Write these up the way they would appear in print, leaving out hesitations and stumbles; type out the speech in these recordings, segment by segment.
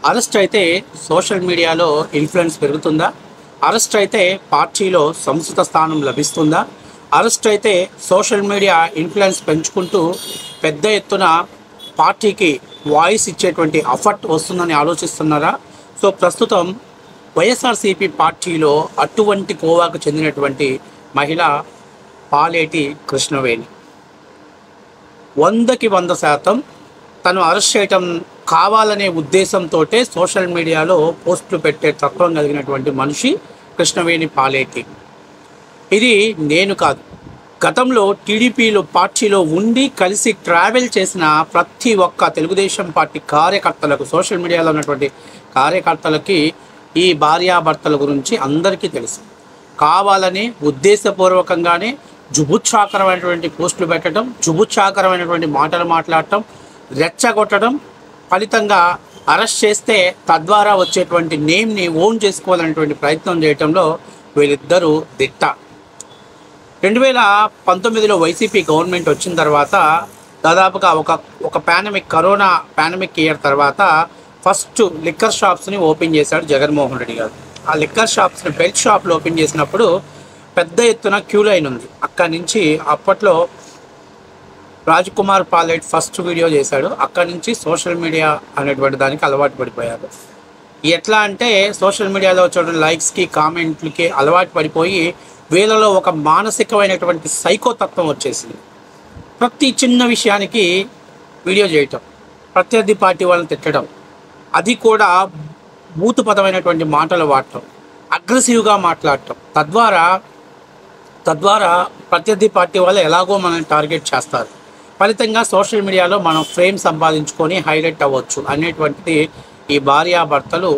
Arrest అయితే social మీడియాలో influence పెరుగుతుందా? అరెస్ట్ అయితే పార్టీలో సముచిత స్థానం లభిస్తుందా? అరెస్ట్ అయితే సోషల్ మీడియా ఇన్ఫ్లుయెన్స్ పెంచుకుంటూ పెద్ద ఎత్తున పార్టీకి వాయిస్ ఇచ్చేటువంటి ఎఫర్ట్ వస్తుందని ఆలోచిస్తున్నారా? సో ప్రస్తుతం వైఎస్ఆర్సీపీ పార్టీలో అటువంటి కోవాకు చెందినటువంటి మహిళ పాలేటి కృష్ణవేణి 100కి 100% తను అరెస్ట్ చేయటం కావాలనే ఉద్దేశంతో సోషల్ మీడియాలో పోస్టులు పెట్టే తత్వం కలిగినటువంటి మనిషి కృష్ణవేణి పాలేటి. ఇది నేను కాదు, గతంలో టీడీపీలో పార్టీలో ఉండి కలిసి ట్రావెల్ చేసిన ప్రతి ఒక్క తెలుగుదేశం పార్టీ కార్యకర్తలకు, సోషల్ మీడియాలో ఉన్నటువంటి కార్యకర్తలకి ఈ భార్యాభర్తల గురించి అందరికీ తెలుసు. కావాలని ఉద్దేశపూర్వకంగానే జుబుత్సాకరమైనటువంటి పోస్టులు పెట్టడం, జుబుత్సాకరమైనటువంటి మాటలు మాట్లాడటం, రెచ్చగొట్టడం, ఫలితంగా అరెస్ట్ చేస్తే తద్వారా వచ్చేటువంటి నేమ్ని ఓన్ చేసుకోవాలనేటువంటి ప్రయత్నం చేయడంలో వీళ్ళిద్దరూ దిట్ట. 2019లో వైసీపీ గవర్నమెంట్ వచ్చిన తర్వాత దాదాపుగా ఒక కరోనా పాండమిక్ ఇయర్ తర్వాత ఫస్ట్ లిక్కర్ షాప్స్ని ఓపెన్ చేశాడు జగన్మోహన్ రెడ్డి గారు. ఆ లిక్కర్ షాప్స్ని బెల్ట్ షాప్లు ఓపెన్ చేసినప్పుడు పెద్ద ఎత్తున క్యూ లైన్ ఉంది. అక్కడి నుంచి అప్పట్లో రాజ్కుమార్ పాలేట్ ఫస్ట్ వీడియో చేశాడు. అక్కడి నుంచి సోషల్ మీడియా అనేటువంటి దానికి అలవాటు పడిపోయారు. ఎట్లా అంటే సోషల్ మీడియాలో వచ్చే లైక్స్కి, కామెంట్లకి అలవాటు పడిపోయి వీళ్ళలో ఒక మానసికమైనటువంటి సైకోతత్వం వచ్చేసింది. ప్రతి చిన్న విషయానికి వీడియో చేయటం, ప్రత్యర్థి పార్టీ వాళ్ళని తిట్టడం, అది కూడా భూతుపదమైనటువంటి మాటలు వాడటం, అగ్రెసివ్గా మాట్లాడటం, తద్వారా ప్రత్యర్థి పార్టీ వాళ్ళు ఎలాగో మనల్ని టార్గెట్ చేస్తారు. ఫలితంగా సోషల్ మీడియాలో మనం ఫ్రేమ్ సంపాదించుకొని హైలైట్ అవ్వచ్చు అనేటువంటిది ఈ భార్యాభర్తలు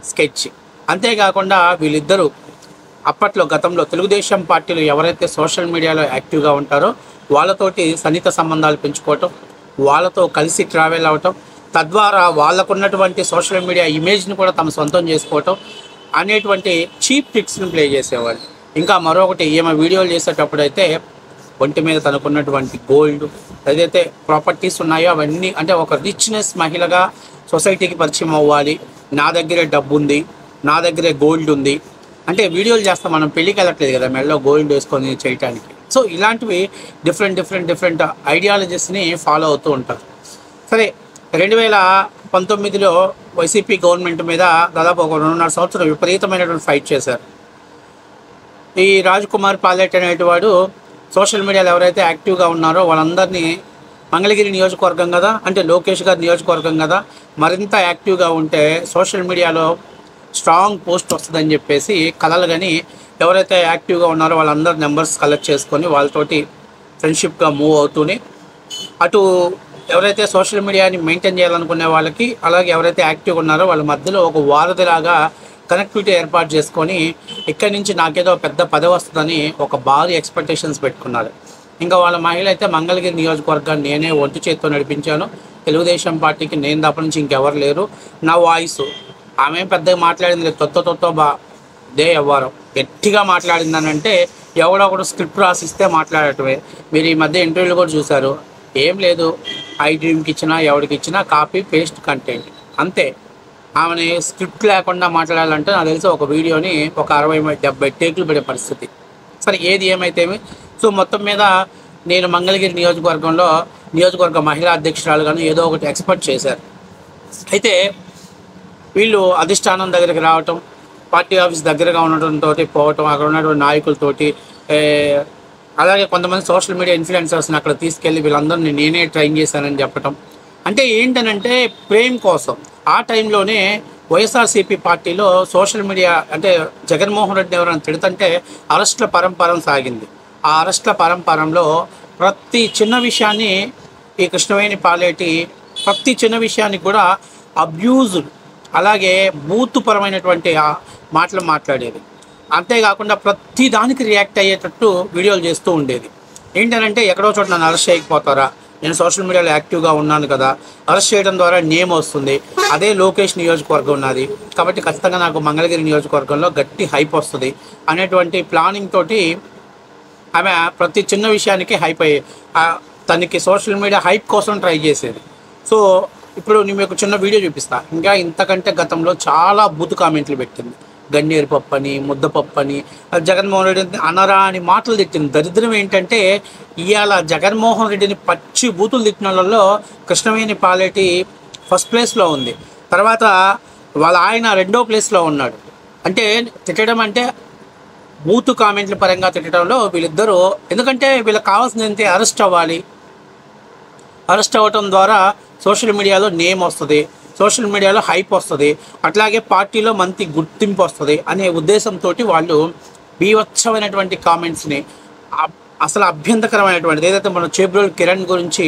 స్కెచ్. అంతేకాకుండా వీళ్ళిద్దరూ అప్పట్లో గతంలో తెలుగుదేశం పార్టీలు ఎవరైతే సోషల్ మీడియాలో యాక్టివ్గా ఉంటారో వాళ్ళతోటి సన్నిహిత సంబంధాలు పెంచుకోవటం, వాళ్ళతో కలిసి ట్రావెల్ అవటం, తద్వారా వాళ్ళకున్నటువంటి సోషల్ మీడియా ఇమేజ్ని కూడా తమ సొంతం చేసుకోవటం అనేటువంటి చీప్ ట్రిక్స్ని ప్లే చేసేవాళ్ళు. ఇంకా మరొకటి, ఈమె వీడియోలు చేసేటప్పుడు అయితే ఒంటి మీద తనకున్నటువంటి గోల్డ్, ఏదైతే ప్రాపర్టీస్ ఉన్నాయో అవన్నీ, అంటే ఒక రిచ్నెస్ మహిళగా సొసైటీకి పరిచయం అవ్వాలి, నా దగ్గరే డబ్బు ఉంది, నా దగ్గరే గోల్డ్ ఉంది అంటే వీడియోలు చేస్తాం. మనం పెళ్ళికి వెళ్ళట్లేదు కదా మెడలో గోల్డ్ వేసుకొని చేయటానికి. సో ఇలాంటివి డిఫరెంట్ ఐడియాలజీస్ని ఫాలో అవుతూ ఉంటారు. సరే, 2019లో వైసీపీ గవర్నమెంట్ మీద దాదాపు ఒక 2.5 సంవత్సరం విపరీతమైనటువంటి ఫైట్ చేశారు. ఈ రాజ్కుమార్ పాలేట్ అనేటివాడు సోషల్ మీడియాలో ఎవరైతే యాక్టివ్గా ఉన్నారో వాళ్ళందరినీ మంగళగిరి నియోజకవర్గం కదా, అంటే లోకేష్ గారి నియోజకవర్గం కదా, మరింత యాక్టివ్గా ఉంటే సోషల్ మీడియాలో స్ట్రాంగ్ పోస్ట్ వస్తుందని చెప్పేసి కలలు కానీ ఎవరైతే యాక్టివ్గా ఉన్నారో వాళ్ళందరూ నెంబర్స్ కలెక్ట్ చేసుకొని వాళ్ళతోటి ఫ్రెండ్షిప్గా మూవ్ అవుతూనే అటు ఎవరైతే సోషల్ మీడియాని మెయింటైన్ చేయాలనుకునే వాళ్ళకి, అలాగే ఎవరైతే యాక్టివ్గా ఉన్నారో వాళ్ళ మధ్యలో ఒక వారధిలాగా కనెక్టివిటీ ఏర్పాటు చేసుకొని ఇక్కడి నుంచి నాకేదో పెద్ద పదవి వస్తుందని ఒక భారీ ఎక్స్పెక్టేషన్స్ పెట్టుకున్నారు. ఇంకా వాళ్ళ మహిళ అయితే మంగళగిరి నియోజకవర్గాన్ని నేనే ఒంటి చేత్తో నడిపించాను, తెలుగుదేశం పార్టీకి నేను తప్ప నుంచి ఇంకెవరు లేరు, నా వాయిస్, ఆమె పెద్దగా మాట్లాడింది లేదు, దే ఎవ్వరం గట్టిగా మాట్లాడిందనంటే ఎవడో ఒకడు స్క్రిప్ట్ రాసిస్తే మాట్లాడటమే. మీరు ఈ మధ్య ఇంటర్వ్యూలు కూడా చూశారు, ఏం లేదు, ఐ డ్రీమ్కి ఇచ్చినా ఎవరికి ఇచ్చినా కాపీ పేస్ట్ కంటెంట్ అంతే. ఆమెని స్క్రిప్ట్ లేకుండా మాట్లాడాలంటే నాకు తెలిసి ఒక వీడియోని ఒక 60-70 టేకులు పడే పరిస్థితి. సరే, ఏది ఏమైతేమి. సో మొత్తం మీద నేను మంగళగిరి నియోజకవర్గ మహిళా అధ్యక్షురాలుగాను ఏదో ఒకటి ఎక్స్పెక్ట్ చేశారు. అయితే వీళ్ళు అధిష్టానం దగ్గరికి రావటం, పార్టీ ఆఫీస్ దగ్గరగా ఉండటంతో పోవటం, అక్కడ ఉన్నటువంటి నాయకులతోటి, అలాగే కొంతమంది సోషల్ మీడియా ఇన్ఫ్లుయెన్సర్స్ని అక్కడ తీసుకెళ్ళి వీళ్ళందరినీ నేనే ట్రైన్ చేశానని చెప్పటం. అంటే ఏంటనంటే ప్రేమ్ కోసం. ఆ టైంలోనే వైఎస్ఆర్సీపీ పార్టీలో సోషల్ మీడియా అంటే జగన్మోహన్ రెడ్డి ఎవరైనా తిడుతుంటే అరెస్టుల పరంపరం సాగింది. ఆ అరెస్టుల పరంపరంలో ప్రతి చిన్న విషయాన్ని ఈ కృష్ణవేణి పాలేటి ప్రతి చిన్న విషయానికి కూడా అబ్యూజ్డ్, అలాగే బూతుపరమైనటువంటి మాటలు మాట్లాడేది. అంతేకాకుండా ప్రతి దానికి రియాక్ట్ అయ్యేటట్టు వీడియోలు చేస్తూ ఉండేది. ఏంటంటే ఎక్కడో చోట నన్ను అరెస్ట్ చేయకపోతారా, నేను సోషల్ మీడియాలో యాక్టివ్గా ఉన్నాను కదా, అరెస్ట్ చేయడం ద్వారా నేమ్ వస్తుంది, అదే లోకేష్ నియోజకవర్గం ఉన్నది కాబట్టి ఖచ్చితంగా నాకు మంగళగిరి నియోజకవర్గంలో గట్టి హైప్ వస్తుంది అనేటువంటి ప్లానింగ్ తోటి ఆమె ప్రతి చిన్న విషయానికి హైప్ అయ్యి తనకి సోషల్ మీడియా హైప్ కోసం ట్రై చేసేది. సో ఇప్పుడు నేను మీకు చిన్న వీడియో చూపిస్తా. ఇంకా ఇంతకంటే గతంలో చాలా బూతు కామెంట్లు పెట్టింది. గన్నేరు పప్పు అని, ముద్దపప్పు అని, జగన్మోహన్ రెడ్డి అనరా అని మాటలు తిట్టింది. దరిద్రం ఏంటంటే ఇవాళ జగన్మోహన్ రెడ్డిని పచ్చి బూతులు తిట్టిన వాళ్ళలో కృష్ణవేణి పాలేటి ఫస్ట్ ప్లేస్లో ఉంది. తర్వాత వాళ్ళ ఆయన 2వ ప్లేస్లో ఉన్నాడు. అంటే తిట్టడం అంటే బూతు కామెంట్ల పరంగా తిట్టడంలో వీళ్ళిద్దరూ, ఎందుకంటే వీళ్ళకి కావాల్సిందంటే అరెస్ట్ అవ్వాలి. అరెస్ట్ అవ్వటం ద్వారా సోషల్ మీడియాలో నేమ్ వస్తుంది, సోషల్ మీడియాలో హైప్ వస్తుంది, అట్లాగే పార్టీలో మంచి గుర్తింపు వస్తుంది అనే ఉద్దేశంతో వాళ్ళు బీభత్సమైనటువంటి కామెంట్స్ని, అసలు అభ్యంతరకరమైనటువంటిది ఏదైతే మన చేబ్రోలు కిరణ్ గురించి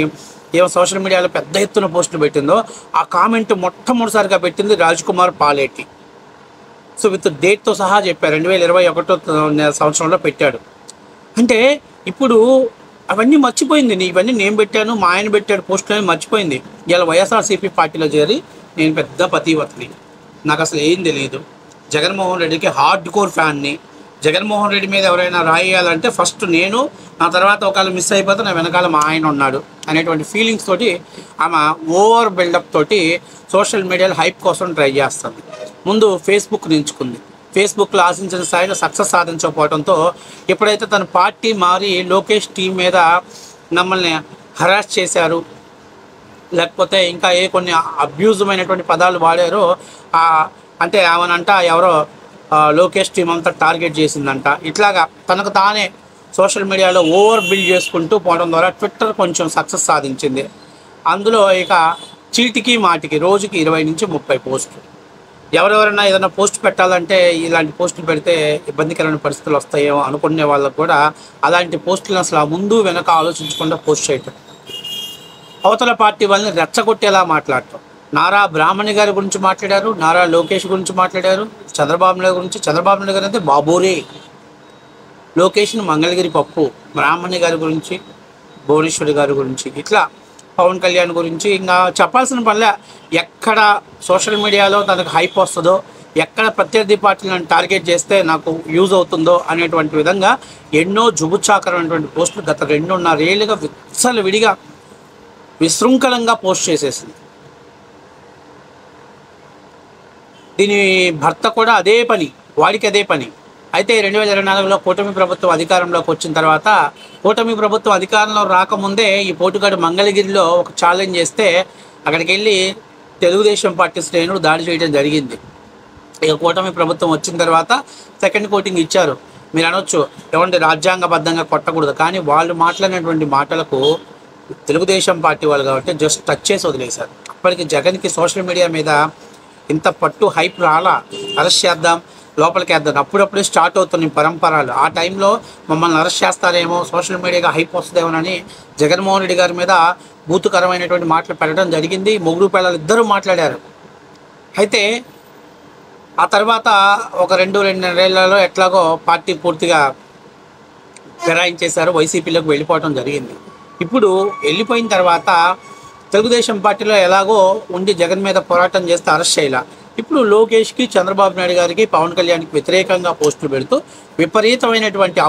ఏమో సోషల్ మీడియాలో పెద్ద ఎత్తున పోస్టులు పెట్టిందో ఆ కామెంట్ మొట్టమొదటిసారిగా పెట్టింది రాజ్కుమార్ పాలేటి. సో విత్ డేట్తో సహా చెప్పారు, 2021 సంవత్సరంలో పెట్టాడు. అంటే ఇప్పుడు అవన్నీ మర్చిపోయింది. ఇవన్నీ నేను పెట్టాను, మా ఆయన పెట్టాడు పోస్టులు అని మర్చిపోయింది. ఇలా వైఎస్ఆర్సీపీ పార్టీలో చేరి నేను పెద్ద పతివతని, నాకు అసలు ఏం తెలియదు, జగన్మోహన్ రెడ్డికి హార్డ్ కోర్ ఫ్యాన్ని, జగన్మోహన్ రెడ్డి మీద ఎవరైనా రాయాలంటే ఫస్ట్ నేను, నా తర్వాత ఒకవేళ మిస్ అయిపోతే నా వెనకాల మా ఆయన ఉన్నాడు అనేటువంటి ఫీలింగ్స్ తోటి ఆమె ఓవర్ బిల్డప్ తోటి సోషల్ మీడియాలో హైప్ కోసం ట్రై చేస్తుంది. ముందు ఫేస్బుక్ నించుకుంది. ఫేస్బుక్లో ఆశించిన స్థాయిలో సక్సెస్ సాధించకపోవడంతో ఎప్పుడైతే తన పార్టీ మారి లోకేష్ టీం మీద మమ్మల్ని హరాస్ చేశారు, లేకపోతే ఇంకా కొన్ని అబ్యూజమైనటువంటి పదాలు వాడారో, అంటే ఆమెనంట ఎవరో లోకేష్ టీం అంతా టార్గెట్ చేసిందంట. ఇట్లాగా తనకు తానే సోషల్ మీడియాలో ఓవర్ బిల్డ్ చేసుకుంటూ పోవడం ద్వారా ట్విట్టర్ కొంచెం సక్సెస్ సాధించింది. అందులో ఇక చీటికి మాటికి రోజుకి 20 నుంచి 30 పోస్టులు. ఎవరెవరైనా ఏదైనా పోస్ట్ పెట్టాలంటే ఇలాంటి పోస్టులు పెడితే ఇబ్బందికరమైన పరిస్థితులు వస్తాయేమో అనుకునే వాళ్ళకు కూడా అలాంటి పోస్టులను అసలు ముందు వెనక ఆలోచించకుండా పోస్ట్ చేయటం, అవతల పార్టీ వాళ్ళని రెచ్చగొట్టేలా మాట్లాడటం. నారా బ్రాహ్మణి గారి గురించి మాట్లాడారు, నారా లోకేష్ గురించి మాట్లాడారు, చంద్రబాబు నాయుడు గురించి. చంద్రబాబు నాయుడు గారు అయితే బాబోరే, లోకేష్ని మంగళగిరి పప్పు, బ్రాహ్మణి గారి గురించి, భువనేశ్వరి గారి గురించి, ఇట్లా పవన్ కళ్యాణ్ గురించి ఇంకా చెప్పాల్సిన పనిలే. ఎక్కడ సోషల్ మీడియాలో తనకు హైప్ వస్తుందో, ఎక్కడ ప్రత్యర్థి పార్టీలను టార్గెట్ చేస్తే నాకు యూజ్ అవుతుందో అనేటువంటి విధంగా ఎన్నో జుబుచ్చాకరమైనటువంటి పోస్టులు గత 2.5 ఏళ్ళుగా విడిగా విశృంఖలంగా పోస్ట్ చేసేసింది. దీని భర్త కూడా అదే పని, వాడికి అదే పని. అయితే 2024లో కూటమి ప్రభుత్వం అధికారంలోకి వచ్చిన తర్వాత, కూటమి ప్రభుత్వం అధికారంలో రాకముందే ఈ పోటుగాడు మంగళగిరిలో ఒక ఛాలెంజ్ చేస్తే అక్కడికి వెళ్ళి తెలుగుదేశం పార్టీ శ్రేణులు దాడి చేయడం జరిగింది. ఇక కూటమి ప్రభుత్వం వచ్చిన తర్వాత సెకండ్ కోటింగ్ ఇచ్చారు. మీరు అనొచ్చు ఏమంటే రాజ్యాంగబద్ధంగా కొట్టకూడదు, కానీ వాళ్ళు మాట్లాడినటువంటి మాటలకు తెలుగుదేశం పార్టీ వాళ్ళు కాబట్టి జస్ట్ టచ్ చేసి వదిలేశారు. అప్పటికి జగన్కి సోషల్ మీడియా మీద ఇంత పట్టు హైప్ రాలా, అరెస్ట్ చేద్దాం, లోపలికి వేద్దాం, అప్పుడప్పుడే స్టార్ట్ అవుతున్నాయి పరంపరలు. ఆ టైంలో మమ్మల్ని అరెస్ట్ చేస్తారేమో, సోషల్ మీడియాగా హైప్ వస్తుందేమోనని జగన్మోహన్ రెడ్డి గారి మీద బూతుకరమైనటువంటి మాటలు పెట్టడం జరిగింది. మొగుడు పిల్లలు ఇద్దరూ మాట్లాడారు. అయితే ఆ తర్వాత ఒక 2.5 ఏళ్లలో ఎట్లాగో పార్టీ పూర్తిగా ఫిరాయించేశారు, వైసీపీలోకి వెళ్ళిపోవడం జరిగింది. ఇప్పుడు వెళ్ళిపోయిన తర్వాత తెలుగుదేశం పార్టీలో ఎలాగో ఉండి జగన్ మీద పోరాటం చేస్తే అరెస్ట్ చేయాల. ఇప్పుడు లోకేష్కి, చంద్రబాబు నాయుడు గారికి, పవన్ కళ్యాణ్కి వ్యతిరేకంగా పోస్టులు పెడుతూ విపరీతమైనటువంటి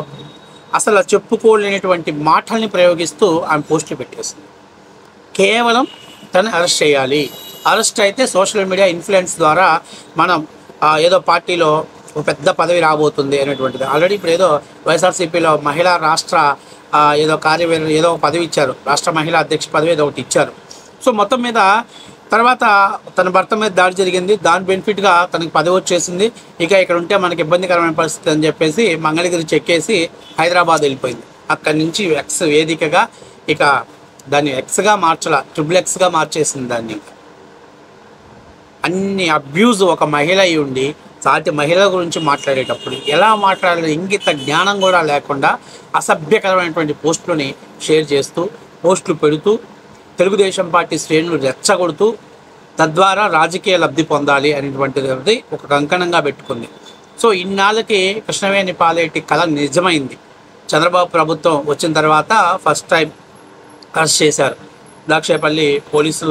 అసలు చెప్పుకోలేనటువంటి మాటల్ని ప్రయోగిస్తూ ఆమె పోస్టులు పెట్టేసింది. కేవలం తను అరెస్ట్ చేయాలి, అరెస్ట్ అయితే సోషల్ మీడియా ఇన్ఫ్లుయెన్స్ ద్వారా మనం ఏదో పార్టీలో ఒక పెద్ద పదవి రాబోతుంది అనేటువంటిది. ఆల్రెడీ ఇప్పుడు ఏదో వైఎస్ఆర్సీపీలో మహిళా రాష్ట్ర ఏదో కార్యవర్గం ఏదో పదవి ఇచ్చారు, రాష్ట్ర మహిళా అధ్యక్ష పదవి ఏదో ఒకటి ఇచ్చారు. సో మొత్తం మీద తర్వాత తన భర్త మీద దాడి జరిగింది, దాని బెనిఫిట్గా తనకి పదవి వచ్చేసింది. ఇక ఇక్కడ ఉంటే మనకి ఇబ్బందికరమైన పరిస్థితి అని చెప్పేసి మంగళగిరి చెక్కేసి హైదరాబాద్ వెళ్ళిపోయింది. అక్కడి నుంచి ఎక్స్ వేదికగా ఇక దాన్ని ఎక్స్గా మార్చాల, ట్రిపుల్-Xగా మార్చేసింది దాన్ని. అన్ని అబ్యూజ్ ఒక మహిళ అయి ఉండి సాటి మహిళల గురించి మాట్లాడేటప్పుడు ఎలా మాట్లాడాలి ఇంగిత జ్ఞానం కూడా లేకుండా అసభ్యకరమైనటువంటి పోస్టులని షేర్ చేస్తూ, పోస్టులు పెడుతూ తెలుగుదేశం పార్టీ శ్రేణులు రెచ్చగొడుతూ తద్వారా రాజకీయ లబ్ధి పొందాలి అనేటువంటిది ఒక కంకణంగా పెట్టుకుంది. సో ఇన్నాళ్ళకి కృష్ణవేణి పాలేటి కళ నిజమైంది. చంద్రబాబు ప్రభుత్వం వచ్చిన తర్వాత ఫస్ట్ టైం అరెస్ట్ చేశారు. దాక్షేపల్లి పోలీస్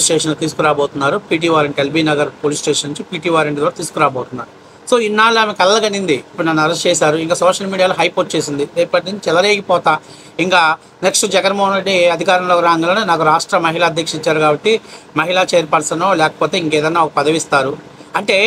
స్టేషన్కి తీసుకురాబోతున్నారు. PT warrant, LB Nagar police station నుంచి పీటీ వారెంట్ ద్వారా తీసుకురాబోతున్నారు. సో ఇన్నాళ్ళు ఆమె కళ్ళగనింది, ఇప్పుడు నన్ను అరెస్ట్ చేశారు, ఇంకా సోషల్ మీడియాలో హైప్ వచ్చేసింది, రేపటి నుంచి చెలరేగిపోతా, ఇంకా నెక్స్ట్ జగన్మోహన్ రెడ్డి అధికారంలోకి రాగానే నాకు రాష్ట్ర మహిళా అధ్యక్ష ఇచ్చారు కాబట్టి మహిళా చైర్పర్సనో లేకపోతే ఇంకేదన్నా ఒక పదవి ఇస్తారు అంటే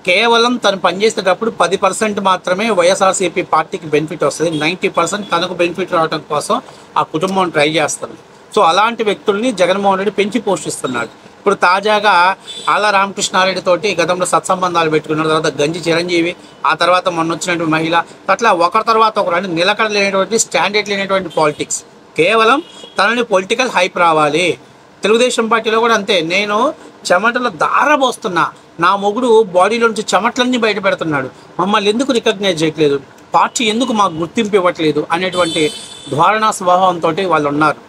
కేవలం తను పనిచేసేటప్పుడు 10% మాత్రమే వైఎస్ఆర్సీపీ పార్టీకి బెనిఫిట్ వస్తుంది, 90% తనకు బెనిఫిట్ రావడం కోసం ఆ కుటుంబం ట్రై చేస్తుంది. సో అలాంటి వ్యక్తుల్ని జగన్మోహన్ రెడ్డి పెంచి పోషిస్తున్నాడు. ఇప్పుడు తాజాగా ఆళ్ళ రామకృష్ణారెడ్డి తోటి గతంలో సత్సంబంధాలు పెట్టుకున్న తర్వాత గంజి చిరంజీవి, ఆ తర్వాత మొన్న వచ్చినటువంటి మహిళ, అట్లా ఒకరి తర్వాత ఒకరు అంటే నిలకడ లేనటువంటి స్టాండర్డ్ లేనటువంటి పాలిటిక్స్. కేవలం తనని పొలిటికల్ హైప్ రావాలి. తెలుగుదేశం పార్టీలో కూడా అంతే, నేను చెమటలో దారబోస్తున్నా, నా మొగుడు బాడీలో నుంచి చెమటలన్నీ బయట పెడుతున్నాడు, మమ్మల్ని ఎందుకు రికగ్నైజ్ చేయట్లేదు, పార్టీ ఎందుకు మాకు గుర్తింపు ఇవ్వట్లేదు అనేటువంటి ధారణా స్వభావంతో వాళ్ళు ఉన్నారు.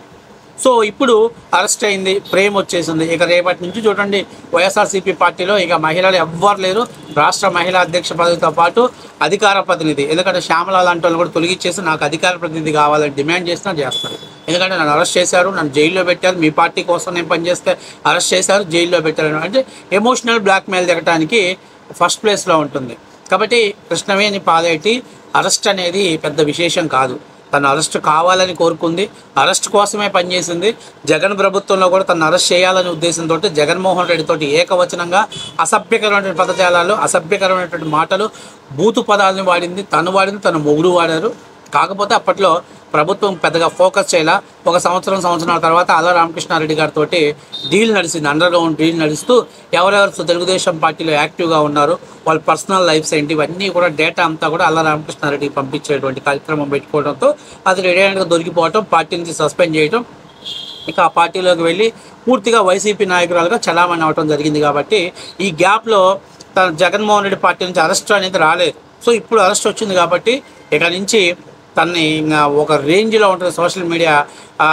సో ఇప్పుడు అరెస్ట్ అయింది, ప్రేమ వచ్చేసింది, ఇక రేపటి నుంచి చూడండి వైఎస్ఆర్సీపీ పార్టీలో ఇక మహిళలు ఎవ్వరు లేరు. రాష్ట్ర మహిళా అధ్యక్ష పదవితో పాటు అధికార ప్రతినిధి, ఎందుకంటే శ్యామల లాంటి వాళ్ళు కూడా తొలగించేసి నాకు అధికార ప్రతినిధి కావాలని డిమాండ్ చేసినా చేస్తారు. ఎందుకంటే నన్ను అరెస్ట్ చేశారు, నన్ను జైల్లో పెట్టారు, మీ పార్టీ కోసం నేను పనిచేస్తే అరెస్ట్ చేశారు, జైల్లో పెట్టారు అంటే ఎమోషనల్ బ్లాక్మెయిల్ దిగటానికి ఫస్ట్ ప్లేస్లో ఉంటుంది. కాబట్టి కృష్ణవేణి పాలేటి అరెస్ట్ అనేది పెద్ద విశేషం కాదు. తను అరెస్ట్ కావాలని కోరుకుంది, అరెస్ట్ కోసమే పనిచేసింది. జగన్ ప్రభుత్వంలో కూడా తను అరెస్ట్ చేయాలనే ఉద్దేశంతో జగన్మోహన్ రెడ్డితోటి ఏకవచనంగా అసభ్యకరమైనటువంటి పదజాలాలు, అసభ్యకరమైనటువంటి మాటలు, బూతు పదాలను వాడింది, తన మొగుడు వాడారు. కాకపోతే అప్పట్లో ప్రభుత్వం పెద్దగా ఫోకస్ చేయాల. ఒక సంవత్సరాల తర్వాత ఆళ్ళ రామకృష్ణారెడ్డి గారితో డీల్ నడిచింది, అండర్గ్రౌండ్ డీల్ నడుస్తూ ఎవరెవరు తెలుగుదేశం పార్టీలో యాక్టివ్గా ఉన్నారు, వాళ్ళ పర్సనల్ లైఫ్స్ ఏంటి, ఇవన్నీ కూడా డేటా అంతా కూడా ఆళ్ళ రామకృష్ణారెడ్డికి పంపించేటువంటి కార్యక్రమం పెట్టుకోవడంతో అది రెడీగా దొరికిపోవటం, పార్టీ నుంచి సస్పెండ్ చేయడం, ఇక ఆ పార్టీలోకి వెళ్ళి పూర్తిగా వైసీపీ నాయకురాలుగా చలామణి అవడం జరిగింది. కాబట్టి ఈ గ్యాప్లో తన జగన్మోహన్ రెడ్డి పార్టీ నుంచి అరెస్ట్ అనేది రాలేదు. సో ఇప్పుడు అరెస్ట్ వచ్చింది కాబట్టి ఇక నుంచి తన్ని ఒక రేంజ్లో ఉంటుంది సోషల్ మీడియా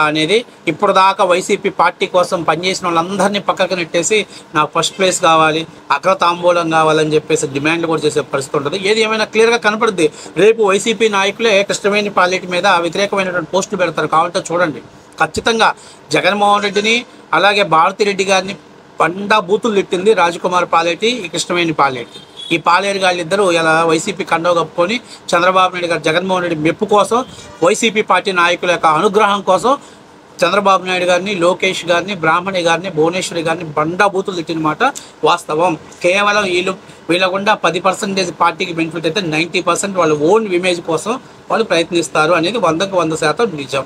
అనేది. ఇప్పుడు దాకా వైసీపీ పార్టీ కోసం పనిచేసిన వాళ్ళందరినీ పక్కకు నెట్టేసి నాకు ఫస్ట్ ప్లేస్ కావాలి, అగ్రతాంబూలం కావాలని చెప్పేసి డిమాండ్లు కూడా చేసే పరిస్థితి ఉంటుంది. ఏది ఏమైనా క్లియర్గా కనపడుద్ది. రేపు వైసీపీ నాయకులే కృష్ణవేణి పాలేటి మీద వ్యతిరేకమైనటువంటి పోస్టులు పెడతారు. కావాలంటే చూడండి, ఖచ్చితంగా జగన్మోహన్ రెడ్డిని అలాగే భారతిరెడ్డి గారిని పండా బూతులు తిట్టింది రాజకుమార్ పాలేటి, ఈ కృష్ణవేణి పాలేటి. ఈ పాలేరు గాళ్ళిద్దరూ ఇలా వైసీపీ కండవ కప్పుకొని చంద్రబాబు నాయుడు గారు జగన్మోహన్ రెడ్డి మెప్పు కోసం, వైసీపీ పార్టీ నాయకుల యొక్క అనుగ్రహం కోసం చంద్రబాబు నాయుడు గారిని, లోకేష్ గారిని, బ్రాహ్మణి గారిని, భువనేశ్వరి గారిని బండా బూతులు తిట్టిన మాట వాస్తవం. కేవలం వీళ్ళకుండా 10% పార్టీకి బెనిఫిట్ అయితే 90% వాళ్ళ ఓన్ ఇమేజ్ కోసం వాళ్ళు ప్రయత్నిస్తారు అనేది 100% నిజం.